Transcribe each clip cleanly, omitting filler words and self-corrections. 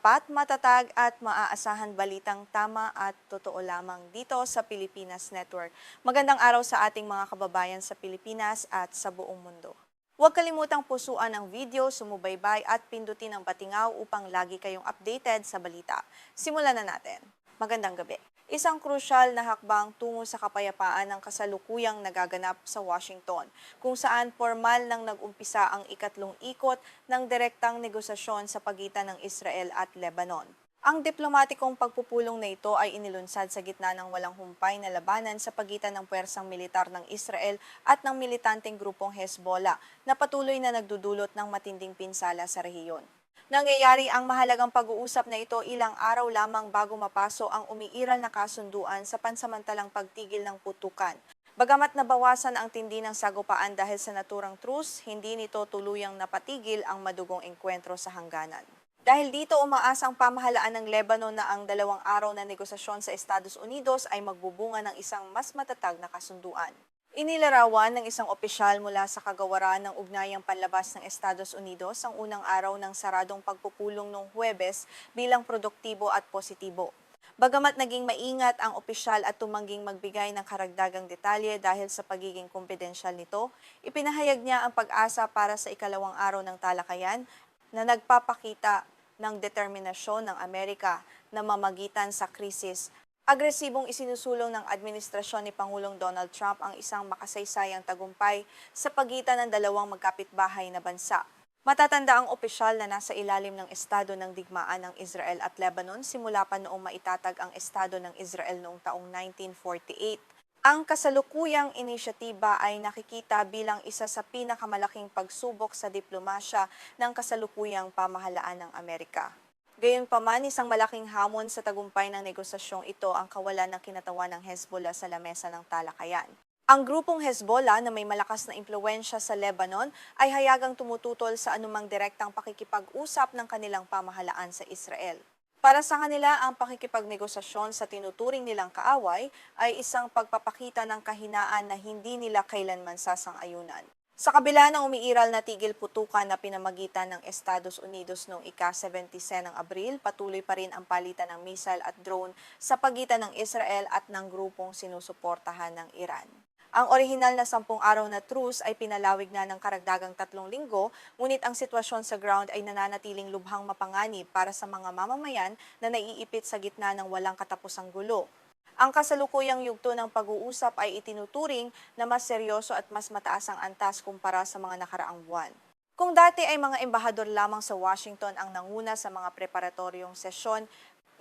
tapat, matatag at maaasahan balitang tama at totoo lamang dito sa Pilipinas Network. Magandang araw sa ating mga kababayan sa Pilipinas at sa buong mundo. Huwag kalimutang pusuan ang video, sumubaybay at pindutin ang patingaw upang lagi kayong updated sa balita. Simulan na natin. Magandang gabi. Isang krusyal na hakbang tungo sa kapayapaan ng kasalukuyang nagaganap sa Washington, kung saan formal nang nag-umpisa ang ikatlong ikot ng direktang negosasyon sa pagitan ng Israel at Lebanon. Ang diplomatikong pagpupulong na ito ay inilunsad sa gitna ng walang humpay na labanan sa pagitan ng puwersang militar ng Israel at ng militanteng grupong Hezbollah na patuloy na nagdudulot ng matinding pinsala sa rehiyon. Nangyayari ang mahalagang pag-uusap na ito ilang araw lamang bago mapaso ang umiiral na kasunduan sa pansamantalang pagtigil ng putukan. Bagamat nabawasan ang tindi ng sagupaan dahil sa naturang truce, hindi nito tuluyang napatigil ang madugong engkwentro sa hangganan. Dahil dito umaasang pamahalaan ng Lebanon na ang 2 araw na negosasyon sa Estados Unidos ay magbubunga ng isang mas matatag na kasunduan. Inilarawan ng isang opisyal mula sa kagawaran ng ugnayang panlabas ng Estados Unidos ang unang araw ng saradong pagpupulong noong Huwebes bilang produktibo at positibo. Bagamat naging maingat ang opisyal at tumangging magbigay ng karagdagang detalye dahil sa pagiging kumpidensyal nito, ipinahayag niya ang pag-asa para sa ikalawang araw ng talakayan na nagpapakita ng determinasyon ng Amerika na mamagitan sa krisis. Agresibong isinusulong ng administrasyon ni Pangulong Donald Trump ang isang makasaysayang tagumpay sa pagitan ng dalawang magkapitbahay na bansa. Matatanda ang opisyal na nasa ilalim ng estado ng digmaan ng Israel at Lebanon simula pa noong maitatag ang estado ng Israel noong taong 1948. Ang kasalukuyang inisyatiba ay nakikita bilang isa sa pinakamalaking pagsubok sa diplomasya ng kasalukuyang pamahalaan ng Amerika. Gayunpaman, isang malaking hamon sa tagumpay ng negosasyong ito ang kawalan ng kinatawan ng Hezbollah sa lamesa ng talakayan. Ang grupong Hezbollah na may malakas na impluwensya sa Lebanon ay hayagang tumututol sa anumang direktang pakikipag-usap ng kanilang pamahalaan sa Israel. Para sa kanila, ang pakikipagnegosasyon sa tinuturing nilang kaaway ay isang pagpapakita ng kahinaan na hindi nila kailanman sasang-ayunan. Sa kabila ng umiiral na tigil putukan na pinamagitan ng Estados Unidos noong ika-76 ng Abril, patuloy pa rin ang palitan ng missile at drone sa pagitan ng Israel at ng grupong sinusuportahan ng Iran. Ang orihinal na 10 araw na truce ay pinalawig na ng karagdagang 3 linggo, ngunit ang sitwasyon sa ground ay nananatiling lubhang mapanganib para sa mga mamamayan na naiipit sa gitna ng walang katapusang gulo. Ang kasalukuyang yugto ng pag-uusap ay itinuturing na mas seryoso at mas mataas ang antas kumpara sa mga nakaraang buwan. Kung dati ay mga embahador lamang sa Washington ang nanguna sa mga preparatoryong sesyon,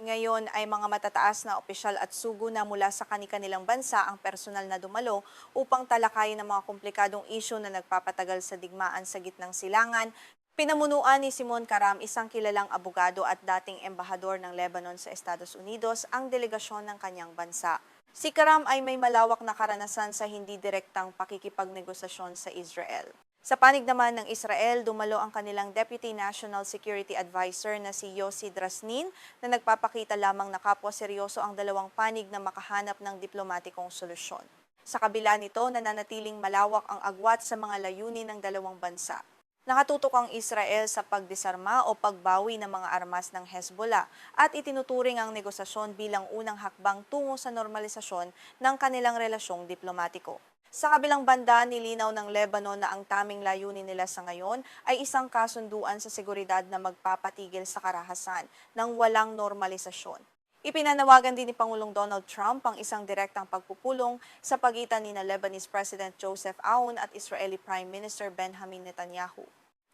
ngayon ay mga matataas na opisyal at sugo na mula sa kani-kanilang bansa ang personal na dumalo upang talakayin ang mga komplikadong isyu na nagpapatagal sa digmaan sa gitnang silangan. Pinamunuan ni Simon Karam, isang kilalang abogado at dating embahador ng Lebanon sa Estados Unidos, ang delegasyon ng kanyang bansa. Si Karam ay may malawak na karanasan sa hindi direktang pakikipagnegosasyon sa Israel. Sa panig naman ng Israel, dumalo ang kanilang Deputy National Security Advisor na si Yossi Drasnin na nagpapakita lamang na kapwa seryoso ang dalawang panig na makahanap ng diplomatikong solusyon. Sa kabila nito, nananatiling malawak ang agwat sa mga layunin ng dalawang bansa. Nakatutok ang Israel sa pagdisarma o pagbawi ng mga armas ng Hezbollah at itinuturing ang negosasyon bilang unang hakbang tungo sa normalisasyon ng kanilang relasyong diplomatiko. Sa kabilang banda, nilinaw ng Lebanon na ang taming layunin nila sa ngayon ay isang kasunduan sa seguridad na magpapatigil sa karahasan ng walang normalisasyon. Ipinanawagan din ni Pangulong Donald Trump ang isang direktang pagpupulong sa pagitan ni Lebanese President Joseph Aoun at Israeli Prime Minister Benjamin Netanyahu.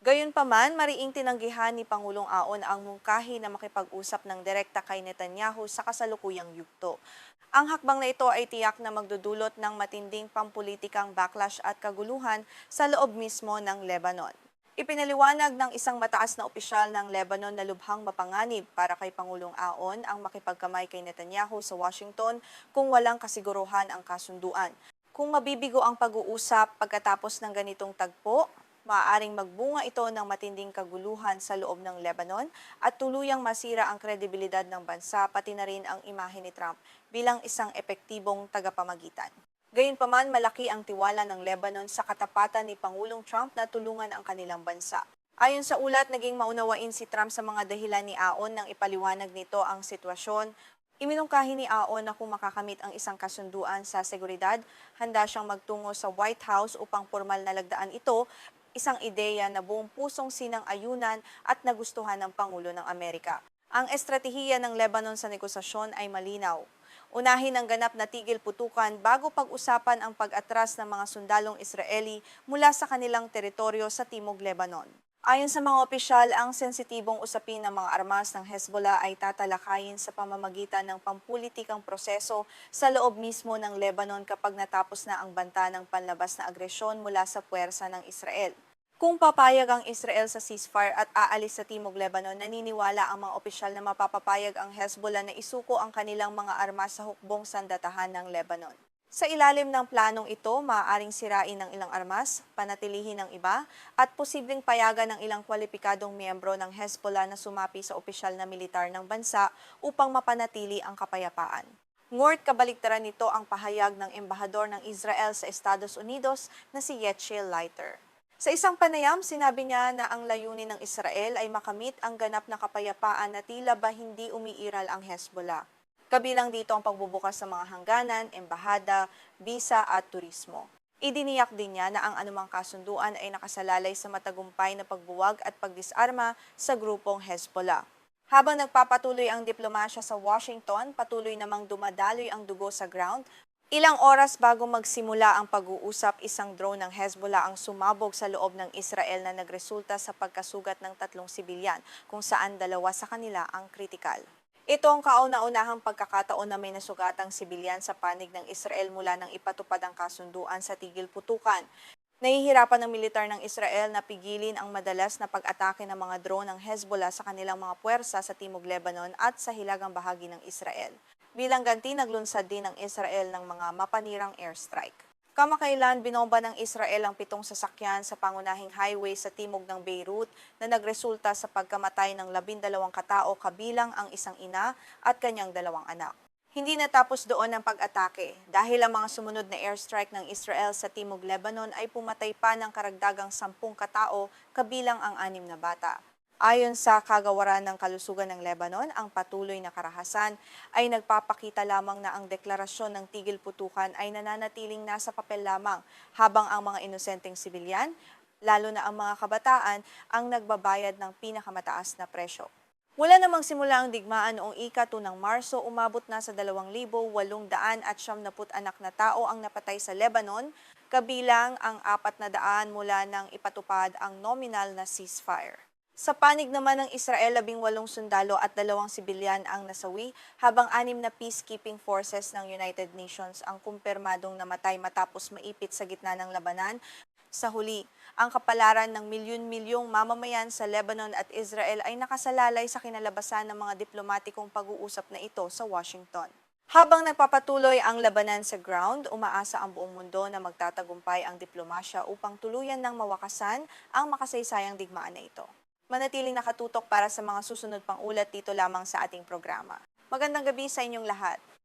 Gayunpaman, mariing tinanggihan ni Pangulong Aoun ang mungkahi na makipag-usap ng direkta kay Netanyahu sa kasalukuyang yugto. Ang hakbang na ito ay tiyak na magdudulot ng matinding pampulitikang backlash at kaguluhan sa loob mismo ng Lebanon. Ipinaliwanag ng isang mataas na opisyal ng Lebanon na lubhang mapanganib para kay Pangulong Aoun ang makipagkamay kay Netanyahu sa Washington kung walang kasiguruhan ang kasunduan. Kung mabibigo ang pag-uusap pagkatapos ng ganitong tagpo, maaaring magbunga ito ng matinding kaguluhan sa loob ng Lebanon at tuluyang masira ang kredibilidad ng bansa pati na rin ang imahe ni Trump bilang isang epektibong tagapamagitan. Gayunpaman, malaki ang tiwala ng Lebanon sa katapatan ni Pangulong Trump na tulungan ang kanilang bansa. Ayon sa ulat, naging maunawain si Trump sa mga dahilan ni Aon nang ipaliwanag nito ang sitwasyon. Iminungkahi ni Aon na kung makakamit ang isang kasunduan sa seguridad, handa siyang magtungo sa White House upang formal na lagdaan ito, isang ideya na buong pusong sinang-ayunan at nagustuhan ng Pangulo ng Amerika. Ang estratehiya ng Lebanon sa negosasyon ay malinaw. Unahin ang ganap na tigil putukan bago pag-usapan ang pag-atras ng mga sundalong Israeli mula sa kanilang teritoryo sa Timog Lebanon. Ayon sa mga opisyal, ang sensitibong usapin ng mga armas ng Hezbollah ay tatalakayin sa pamamagitan ng pampulitikang proseso sa loob mismo ng Lebanon kapag natapos na ang banta ng panlabas na agresyon mula sa puwersa ng Israel. Kung papayag ang Israel sa ceasefire at aalis sa Timog Lebanon, naniniwala ang mga opisyal na mapapapayag ang Hezbollah na isuko ang kanilang mga armas sa hukbong sandatahan ng Lebanon. Sa ilalim ng planong ito, maaaring sirain ng ilang armas, panatilihin ng iba, at posibleng payagan ng ilang kwalipikadong miyembro ng Hezbollah na sumapi sa opisyal na militar ng bansa upang mapanatili ang kapayapaan. Ngunit kabaligtaran nito ang pahayag ng embahador ng Israel sa Estados Unidos na si Yechiel Leiter. Sa isang panayam, sinabi niya na ang layunin ng Israel ay makamit ang ganap na kapayapaan na tila ba hindi umiiral ang Hezbollah. Kabilang dito ang pagbubukas sa mga hangganan, embahada, bisa at turismo. Idiniyak din niya na ang anumang kasunduan ay nakasalalay sa matagumpay na pagbuwag at pagdisarma sa grupong Hezbollah. Habang nagpapatuloy ang diplomasya sa Washington, patuloy namang dumadaloy ang dugo sa ground. Ilang oras bago magsimula ang pag-uusap, isang drone ng Hezbollah ang sumabog sa loob ng Israel na nagresulta sa pagkasugat ng 3 sibilyan, kung saan 2 sa kanila ang kritikal. Ito ang kauna-unahang pagkakataon na may nasugatang sibilyan sa panig ng Israel mula nang ipatupad ang kasunduan sa tigil putukan. Nahihirapan ng militar ng Israel na pigilin ang madalas na pag-atake ng mga drone ng Hezbollah sa kanilang mga puwersa sa Timog Lebanon at sa hilagang bahagi ng Israel. Bilang ganti, naglunsad din ng Israel ng mga mapanirang airstrike. Kamakailan, binomba ng Israel ang 7 sasakyan sa pangunahing highway sa timog ng Beirut na nagresulta sa pagkamatay ng 12 katao kabilang ang isang ina at kanyang 2 anak. Hindi natapos doon ang pag-atake dahil ang mga sumunod na airstrike ng Israel sa Timog Lebanon ay pumatay pa ng karagdagang 10 katao kabilang ang 6 na bata. Ayon sa Kagawaran ng Kalusugan ng Lebanon, ang patuloy na karahasan ay nagpapakita lamang na ang deklarasyon ng tigil putukan ay nananatiling nasa papel lamang habang ang mga inosenteng sibilyan, lalo na ang mga kabataan, ang nagbabayad ng pinakamataas na presyo. Mula namang simula ang digmaan noong ika-2 ng Marso, umabot na sa 2,876 na tao ang napatay sa Lebanon, kabilang ang 400 mula nang ipatupad ang nominal na ceasefire. Sa panig naman ng Israel, 18 sundalo at 2 sibilyan ang nasawi, habang 6 na peacekeeping forces ng United Nations ang kumpirmadong namatay matapos maipit sa gitna ng labanan. Sa huli, ang kapalaran ng milyon-milyong mamamayan sa Lebanon at Israel ay nakasalalay sa kinalabasan ng mga diplomatikong pag-uusap na ito sa Washington. Habang nagpapatuloy ang labanan sa ground, umaasa ang buong mundo na magtatagumpay ang diplomasya upang tuluyan ng mawakasan ang makasaysayang digmaan na ito. Manatiling nakatutok para sa mga susunod pang ulat dito lamang sa ating programa. Magandang gabi sa inyong lahat.